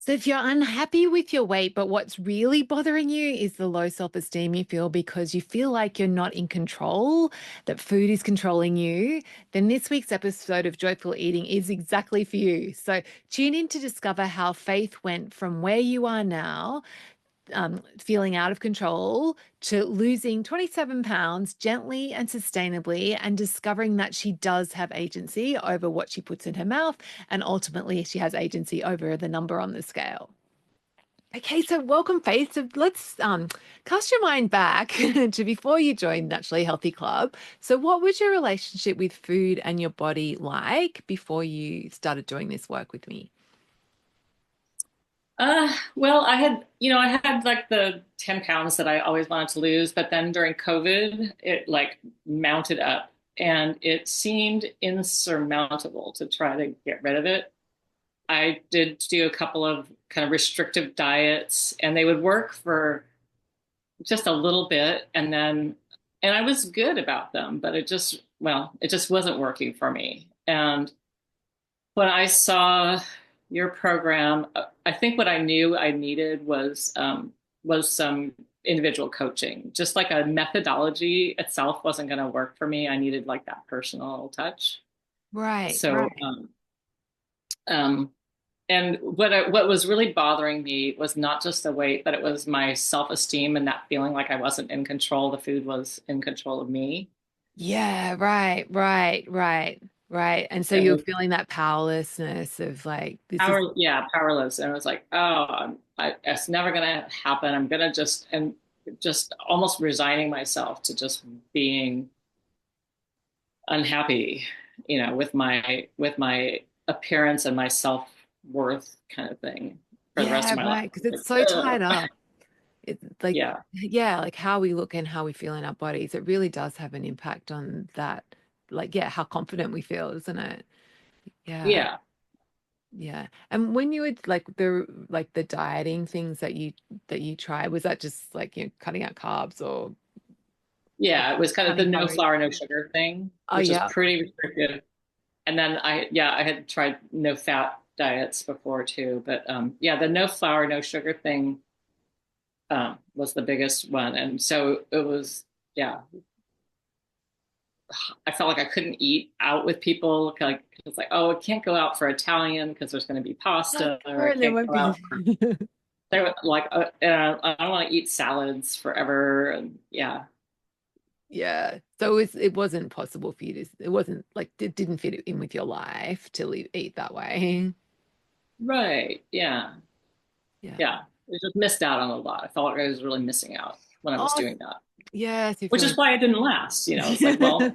So if you're unhappy with your weight, but what's really bothering you is the low self-esteem you feel because you feel like you're not in control, that food is controlling you, then this week's episode of Joyful Eating is exactly for you. So tune in to discover how Faith went from where you are now, feeling out of control, to losing 27 pounds gently and sustainably, and discovering that she does have agency over what she puts in her mouth. And ultimately, she has agency over the number on the scale. Okay, so welcome, Faith. So let's cast your mind back to before you joined Naturally Healthy Club. So, what was your relationship with food and your body like before you started doing this work with me? Well, I had like the 10 pounds that I always wanted to lose, but then during COVID, it like mounted up and it seemed insurmountable to try to get rid of it. I did do a couple of kind of restrictive diets and they would work for just a little bit and I was good about them, but it just wasn't working for me. And when I saw your program, I think what I knew I needed was some individual coaching. Just like a methodology itself wasn't going to work for me. I needed like that personal touch. Right, So, right. um, and what was really bothering me was not just the weight, but it was my self-esteem and that feeling like I wasn't in control. The food was in control of me. Yeah, right, right, right, right. And so It you're was feeling that powerlessness of like, this is, powerless. And I was like, oh, it's never gonna happen. I'm gonna just almost resigning myself to just being unhappy, with my appearance and my self-worth kind of thing for the rest yeah, of my life. right. Because it's Like, so ugh. tied up. It's like, Yeah, yeah, like how we look and how we feel in our bodies. It really does have an impact on that. Like, yeah, how confident we feel, isn't it? Yeah. yeah, Yeah. And when you would like the dieting things that you try, was that just like, cutting out carbs or yeah. It was kind of the counting no calories? flour, no sugar thing, Oh, which is yeah. pretty restrictive. And then I had tried no fat diets before too, but yeah, the no flour, no sugar thing was the biggest one. And so it was, yeah, I felt like I couldn't eat out with people. Like it's like, oh, I can't go out for Italian because there's going to be Oh, pasta, or I God, there can't won't go be. out for they were like, I don't want to eat salads forever. And yeah, Yeah. So it wasn't possible for you to, it wasn't like, it didn't fit in with your life to eat that way. right, yeah, Yeah. yeah. I just missed out on a lot. I felt like I was really missing out when I was Oh, doing that, yes, you're which is feeling. why it didn't last. It's like, well,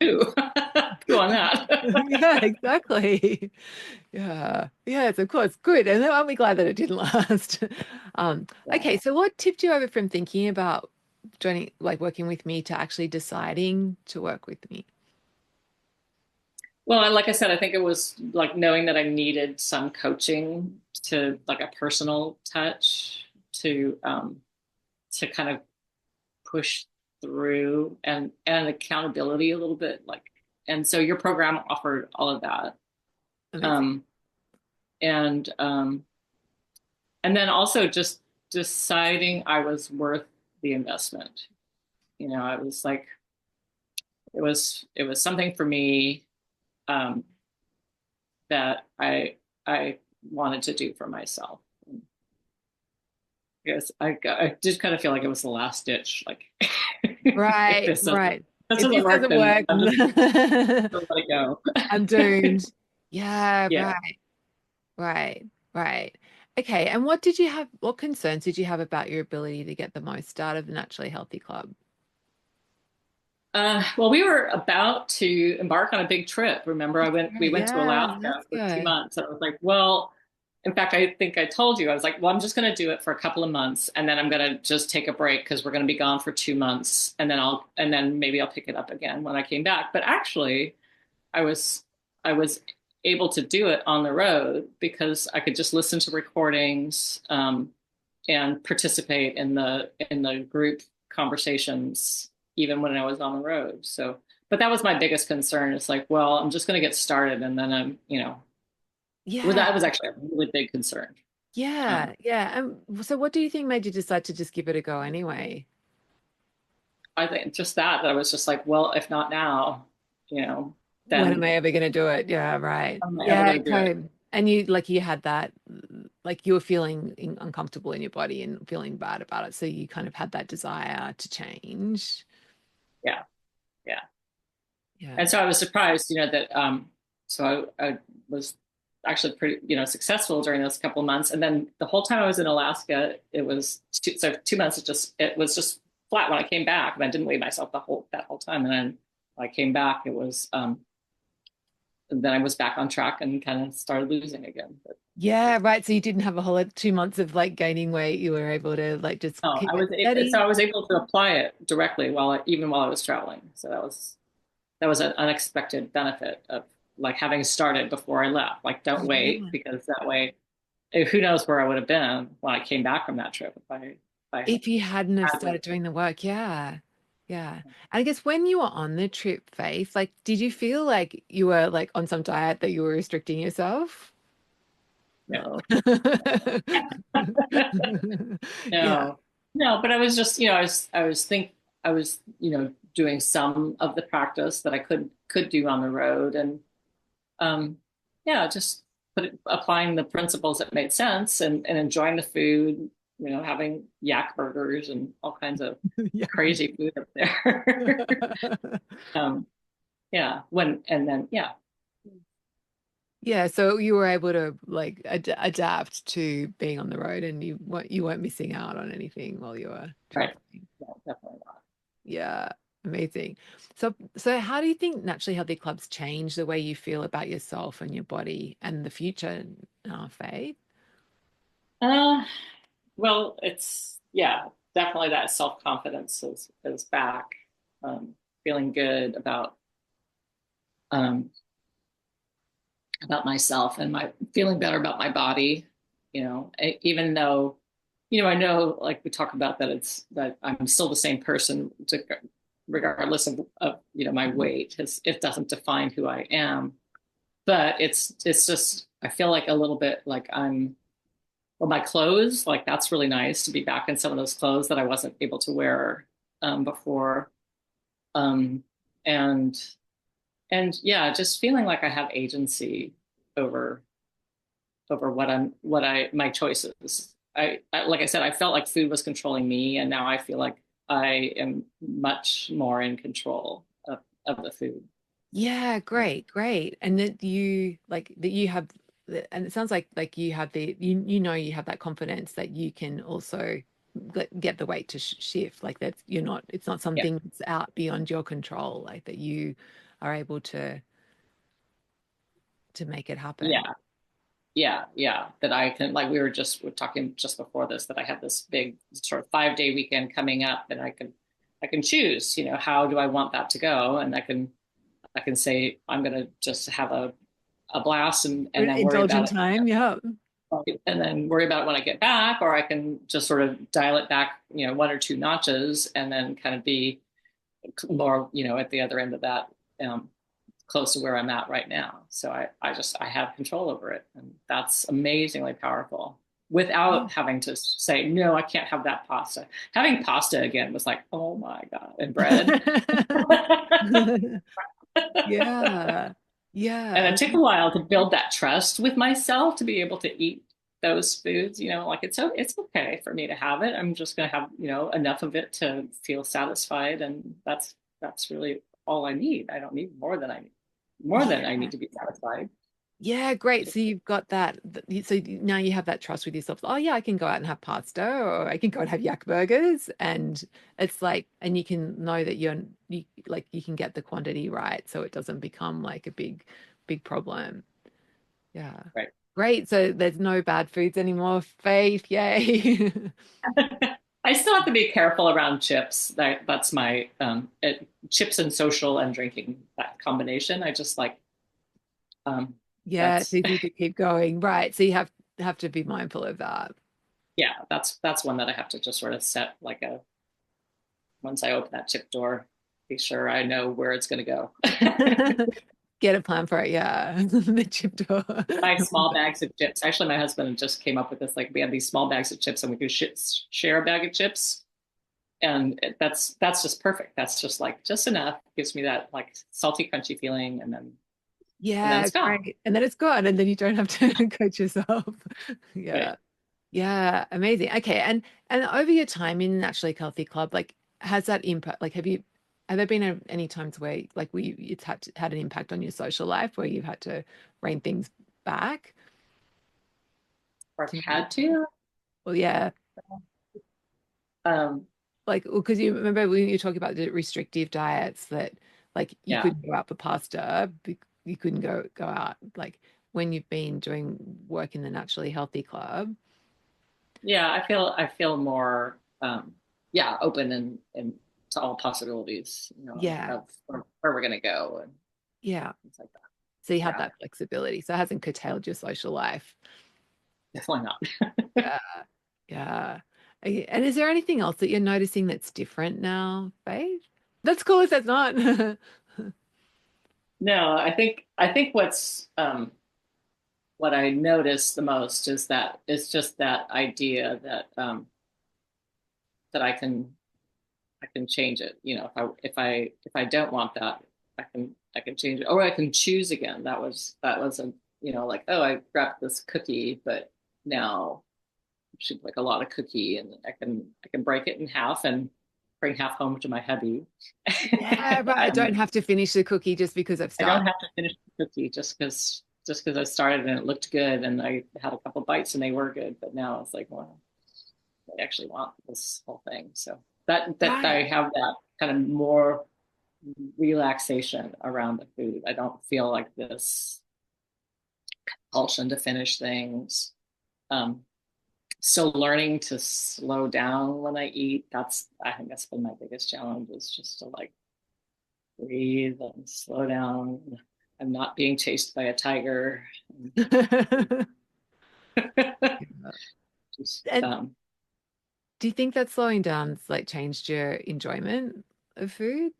poo, poo on that. Yeah, exactly. Yeah. Yes, of course. Good. And aren't we glad that it didn't last? Okay, Yeah. so what tipped you over from thinking about joining, like working with me to actually deciding to work with me? Well, and like I said, I think it was like knowing that I needed some coaching to like a personal touch to kind of push through and accountability a little bit and so your program offered all of that. Amazing. Um and and then also just deciding I was worth the investment. I was like it was something for me um that I wanted to do for myself. Yes, I did kind of feel like it was the last ditch. Like, if Right, this doesn't right. this If doesn't this work, doesn't then work, I'm just gonna let it go. I'm doomed. Yeah, Yeah. right, right, right. Okay, and what concerns did you have about your ability to get the most out of the Naturally Healthy Club? Well, we were about to embark on a big trip. Remember, we Right, went to yeah, Alaska let's for two go. months. And I was like, well, in fact, I think I told you, I was like, well, I'm just going to do it for a couple of months, and then I'm going to just take a break because we're going to be gone for 2 months, and then maybe I'll pick it up again when I came back. But actually, I was, I was able to do it on the road because I could just listen to recordings, and participate in the group conversations even when I was on the road. So, but that was my biggest concern. It's like, well, I'm just going to get started, and then that Yeah, was actually a really big concern. Yeah, Um, yeah. So what do you think made you decide to just give it a go anyway? I think just that I was just like, well, if not now, When am then I ever going to do it? Yeah, right. how am I ever Yeah, going to do it? okay. And you like you had that like you were feeling uncomfortable in your body and feeling bad about it. So you kind of had that desire to change. Yeah, yeah. And Yeah. so I was surprised, that so I was actually pretty, successful during those couple of months. And then the whole time I was in Alaska, it was 2 months. It was just flat when I came back, and I didn't weigh myself that whole time. And then when I came back, it was and then I was back on track and kind of started losing again. But Yeah, right. So you didn't have a whole 2 months of like gaining weight. You were able to like just no, keep it steady. I was able to apply it directly even while I was traveling. So that was an unexpected benefit of like having started before I left. Like, don't wait, Yeah. because that way, who knows where I would have been when I came back from that trip if I had If you hadn't have had started doing the work, yeah. Yeah. And I guess when you were on the trip, Faith, like, did you feel like you were like on some diet that you were restricting yourself? no, Yeah. no, no. But I was just, I was, doing some of the practice that I could do on the road, and um, yeah, just applying the principles that made sense, and enjoying the food, having yak burgers and all kinds of Yeah. crazy food up there. um, yeah, and then, yeah, Yeah, so you were able to like adapt to being on the road and you weren't missing out on anything while you were right. traveling. Yeah, definitely not. Yeah, amazing. So how do you think naturally healthy clubs change the way you feel about yourself and your body and the future, Faith? Uh, well, it's, yeah, definitely that self-confidence is back. Um, Feeling good um, about myself, and my feeling better about my body, even though, I know, like we talk about, that that I'm still the same person regardless of my weight. It doesn't define who I am, but it's just, I feel like a little bit like well, my clothes, like that's really nice to be back in some of those clothes that I wasn't able to wear before. Um, and yeah, just feeling like I have agency over my choices. Like I said, I felt like food was controlling me, and now I feel like I am much more in control of the food. Yeah, great, great. And that you like that you have and it sounds like you have you know you have that confidence that you can also get the weight to shift like that you're not it's not Yeah, something that's out beyond your control like that you are able to make it happen. yeah, yeah. That I can, like, we're talking just before this, that I have this big sort of 5-day weekend coming up, and I can choose, how do I want that to go, and I can say I'm going to just have a blast, and then worry Indulgent about it, time, yeah. and then worry about it when I get back, or I can just sort of dial it back, one or two notches, and then kind of be more, at the other end of that, um, close to where I'm at right now. So I have control over it, and that's amazingly powerful, Yeah. without having to say, no, I can't have that pasta. Having pasta again was like, oh my God, and bread. Yeah. And Yeah. it took a while to build that trust with myself to be able to eat those foods, like it's okay for me to have it. I'm just going to have, enough of it to feel satisfied. And that's really all I need. I don't need more than I need Yeah. to be satisfied. Yeah, great. So you've got that. So now you have that trust with yourself. Oh, yeah, I can go out and have pasta, or I can go and have yak burgers, and it's like, and you can know that you like you can get the quantity right, so it doesn't become like a big problem. Yeah, Right. great. So there's no bad foods anymore. Faith, yay. I still have to be careful around chips. That's my chips and social and drinking, that combination. I just like, Yeah, it's that's easy to keep going. Right. So you have to be mindful of that. yeah, that's one that I have to just sort of set, like, once I open that chip door, be sure I know where it's going to go. Get a plan for it. Yeah. The chip door. Buy small bags of chips. Actually, my husband just came up with this. Like, we have these small bags of chips, and we could share a bag of chips, and that's just perfect. That's just like just enough. Gives me that like salty, crunchy feeling, and then Yeah, it's gone. great. And then it's gone, and then you don't have to coach yourself. Right. Yeah. Yeah, amazing. Okay, and over your time in Naturally Healthy Club, like has that impact? Like, have there been any times where like it's had an impact on your social life where you've had to rein things back Or I've to had to. well, yeah, Um, like because you remember when you were talking about the restrictive diets that like you yeah, couldn't go out for pasta, you couldn't go out like when you've been doing work in the Naturally Healthy Club. yeah. I feel more, yeah, open and to all possibilities. Yeah, Of where we're gonna go and yeah. things like that. So you have Yeah, that flexibility. So it hasn't curtailed your social life. definitely not. Yeah. Yeah. And is there anything else that you're noticing that's different now, Faith? That's cool if that's not. No, I think what I notice the most is that it's just that idea that I can change it. If I don't want that, I can change it, or I can choose again. That was a like, oh, I grabbed this cookie, but now I should like a lot of cookie, and I can break it in half and bring half home to my hubby. Yeah, but I don't And have to finish the cookie just because I've I don't started. have to finish the cookie just because I started and it looked good and I had a couple bites and they were good, but now it's like, well, I actually want this whole thing. So that I Right. have that kind of more relaxation around the food. I don't feel like this compulsion to finish things. Um, Still learning to slow down when I eat. I think that's been my biggest challenge, is just to like breathe and slow down. I'm not being chased by a tiger. Just And do you think that slowing down's like changed your enjoyment of food?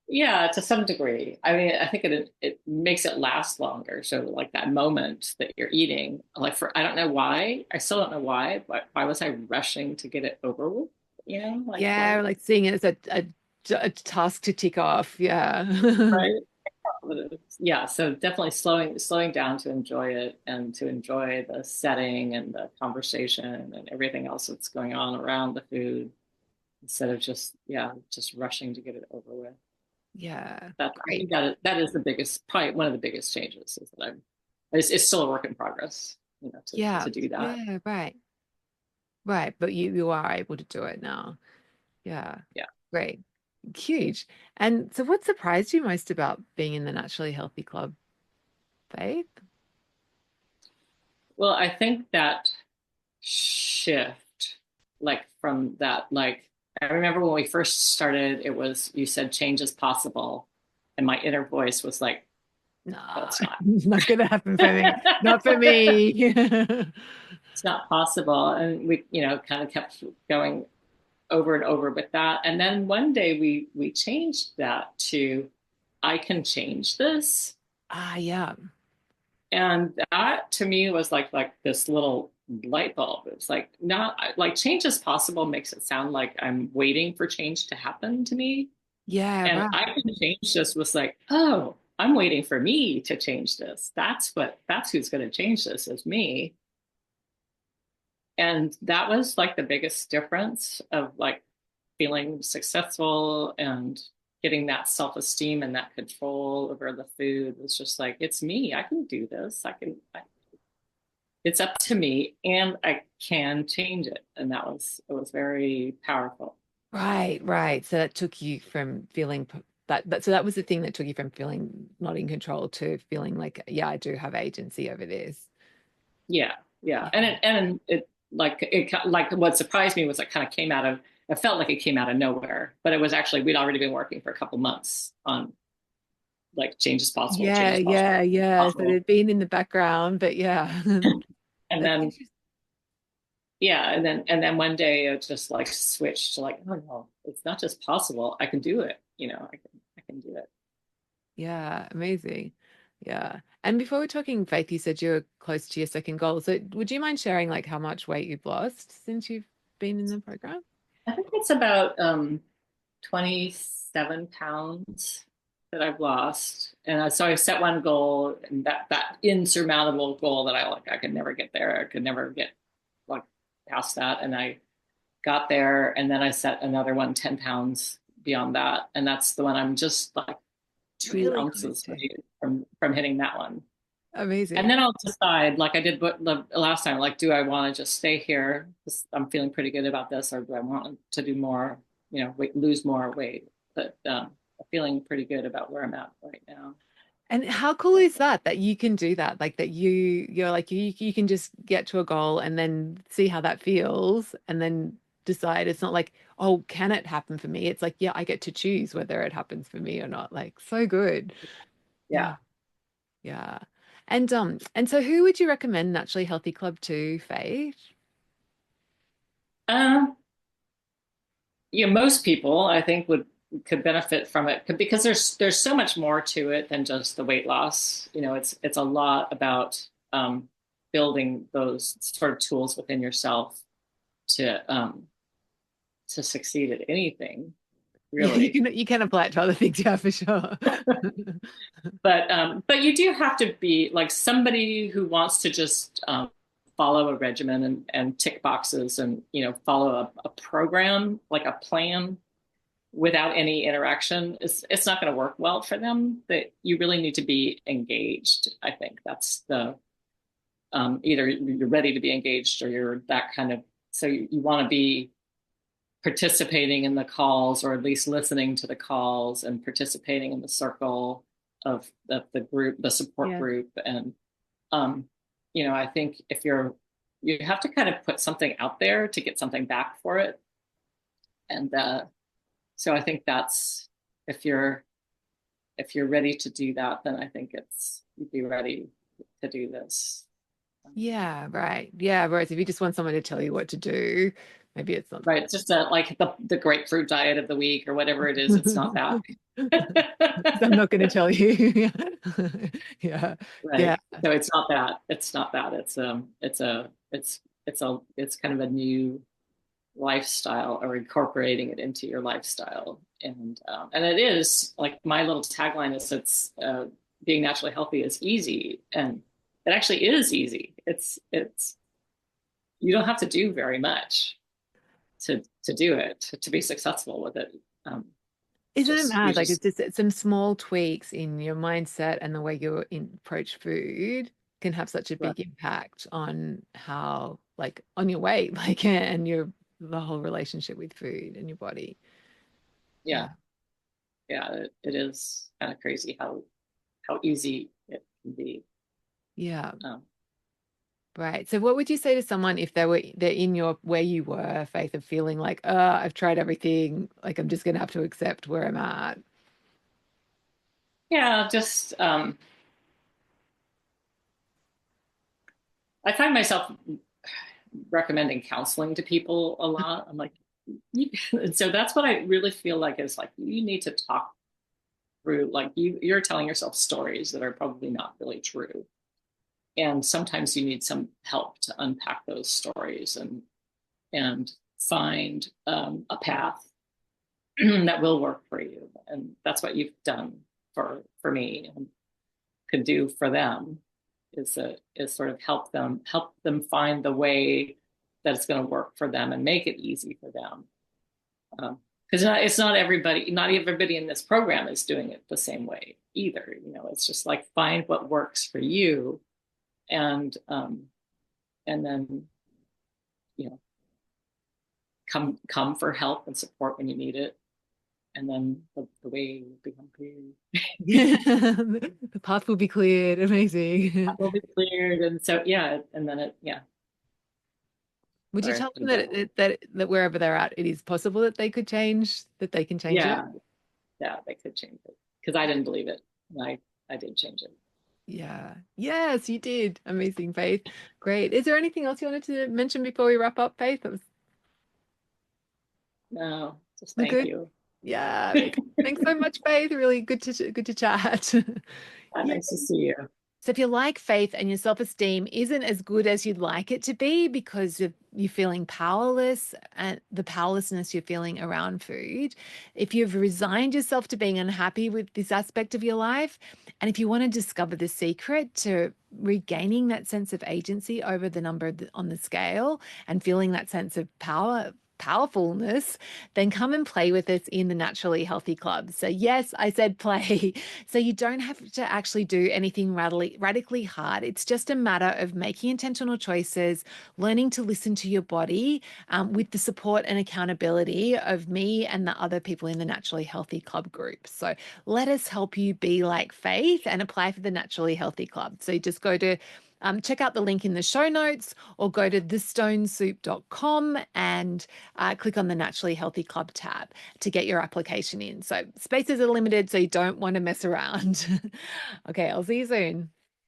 yeah, to some degree. I mean, I think it makes it last longer. So like that moment that you're eating, like for I don't know why, I still don't know why, but why was I rushing to get it over with? Like Yeah, why, like seeing it as a task to tick off. Yeah. right? Yeah, so definitely slowing down to enjoy it and to enjoy the setting and the conversation and everything else that's going on around the food, instead of just rushing to get it over with. Yeah. I Great. think that is the biggest, probably one of the biggest changes, is that it's still a work in progress, to Yeah. to do that. Yeah, right. Right. But you are able to do it now. Yeah. Yeah. Great. Huge. And so what surprised you most about being in the Naturally Healthy Club, Faith? Well, I think that shift, like from that, like I remember when we first started, it was, you said change is possible, and my inner voice was like, no, No, it's not. it's not gonna happen for me. Not for me. It's not possible. And we, kind of kept going over and over with that. And then one day we changed that to, I can change this. Ah, yeah. And that to me was like this little light bulb. It's like, not like change is possible makes it sound like I'm waiting for change to happen to me. Yeah, And right. I can change this was like, oh, I'm waiting for me to change this. That's who's going to change this, is me. And that was like the biggest difference of like feeling successful and getting that self-esteem and that control over the food. Was just like, it's me. I can do this. It's up to me and I can change it. And it was very powerful. Right, right. So that took you from feeling so that was the thing that took you from feeling not in control to feeling like, yeah, I do have agency over this. Yeah. Yeah. Yeah. And it like what surprised me was it felt like it came out of nowhere, but it was actually, we'd already been working for a couple months on like change Yeah, is possible, yeah, change is yeah. So possible. they'd been in the background, but yeah. And That's then, interesting. yeah, and then one day it just like switched to like, oh no, it's not just possible. I can do it. I can do it. Yeah, amazing. Yeah. And before we're talking faith, you said you're close to your second goal. So would you mind sharing like how much weight you've lost since you've been in the program? I think it's about 27 pounds that I've lost. And so I set one goal, and that insurmountable goal that I could never get there. I could never get like past that. And I got there, and then I set another one 10 pounds beyond that. And that's the one I'm just like two Really close ounces to. from hitting that one. And Amazing. then I'll decide, like I did the last time, like, do I want to just stay here? 'Cause I'm feeling pretty good about this, or do I want to do more, lose more weight? But I'm feeling pretty good about where I'm at right now. And how cool is that that you can do that? Like that you're like you can just get to a goal and then see how that feels and then decide it's not like, oh, can it happen for me? It's like, yeah, I get to choose whether it happens for me or not. Like so good. Yeah. Yeah. Yeah. And so who would you recommend Naturally Healthy Club to, Faith? Um, most people I think would could benefit from it because there's so much more to it than just the weight loss. It's a lot about building those sort of tools within yourself to succeed at anything, Yeah, really. you can apply it to other things, yeah, for sure. But you do have to be like somebody who wants to just follow a regimen and tick boxes and follow a program, like a plan, without any interaction. It's not going to work well for them. That you really need to be engaged. I think that's the either you're ready to be engaged or you're that kind of. So you want to be participating in the calls, or at least listening to the calls and participating in the circle of the group, the support Yeah. group. And um, I think if you have to kind of put something out there to get something back for it. And so I think that's if you're ready to do that, then I think you'd be ready to do this. Yeah, right. Yeah, whereas if you just want someone to tell you what to do, maybe it's not. Right. It's just like the grapefruit diet of the week or whatever it is. It's not that. I'm not going to tell you. Yeah. Yeah. Right. So it's not that. It's not that. It's kind of a new lifestyle, or incorporating it into your lifestyle. And it is like my little tagline is it's being naturally healthy is easy, and it actually is easy. It's you don't have to do very much to do it, to be successful with it. Isn't it Just you mad? Like just it's some small tweaks in your mindset and the way you approach food can have such a Right. big impact on how, like, on your weight, like, and your the whole relationship with food and your body. Yeah, Yeah. yeah. It is kind of crazy how easy it can be. Yeah. Um, Right. So what would you say to someone if they're in your where you were, Faith, of feeling like, I've tried everything, like I'm just gonna have to accept where I'm at. yeah, just I find myself recommending counseling to people a lot. I'm like, and so that's what I really feel like is like you need to talk through. Like you're telling yourself stories that are probably not really true, and sometimes you need some help to unpack those stories and find a path that will work for you. And that's what you've done for me and could do for them is sort of help them find the way that it's going to work for them and make it easy for them. Because it's not everybody in this program is doing it the same way either. It's just like find what works for you, and then you know come for help and support when you need it, and then the way will become clear. The path will be cleared. Amazing. Will be cleared, and so yeah, and then Would you sorry, tell them it'll that go. that wherever they're at, it is possible that they could change, that they can change it? Yeah, yeah, they could change it because I didn't believe it, and I did change it. Yeah. Yes, you did. Amazing, Faith. Great. Is there anything else you wanted to mention before we wrap up, Faith? No, just We're thank good. you. Yeah. Thanks so much, Faith. Really good to chat. Yeah. Nice to see you. So if you like faith and your self-esteem isn't as good as you'd like it to be because you're feeling powerless and the powerlessness you're feeling around food, if you've resigned yourself to being unhappy with this aspect of your life, and if you want to discover the secret to regaining that sense of agency over the number on the scale and feeling that sense of powerfulness, then come and play with us in the Naturally Healthy Club. So yes, I said play. So you don't have to actually do anything radically hard. It's just a matter of making intentional choices, learning to listen to your body, with the support and accountability of me and the other people in the Naturally Healthy Club group. So let us help you be like Faith and apply for the Naturally Healthy Club. So just go to check out the link in the show notes or go to thestonesoup.com and click on the Naturally Healthy Club tab to get your application in. So spaces are limited, so you don't want to mess around. Okay, I'll see you soon.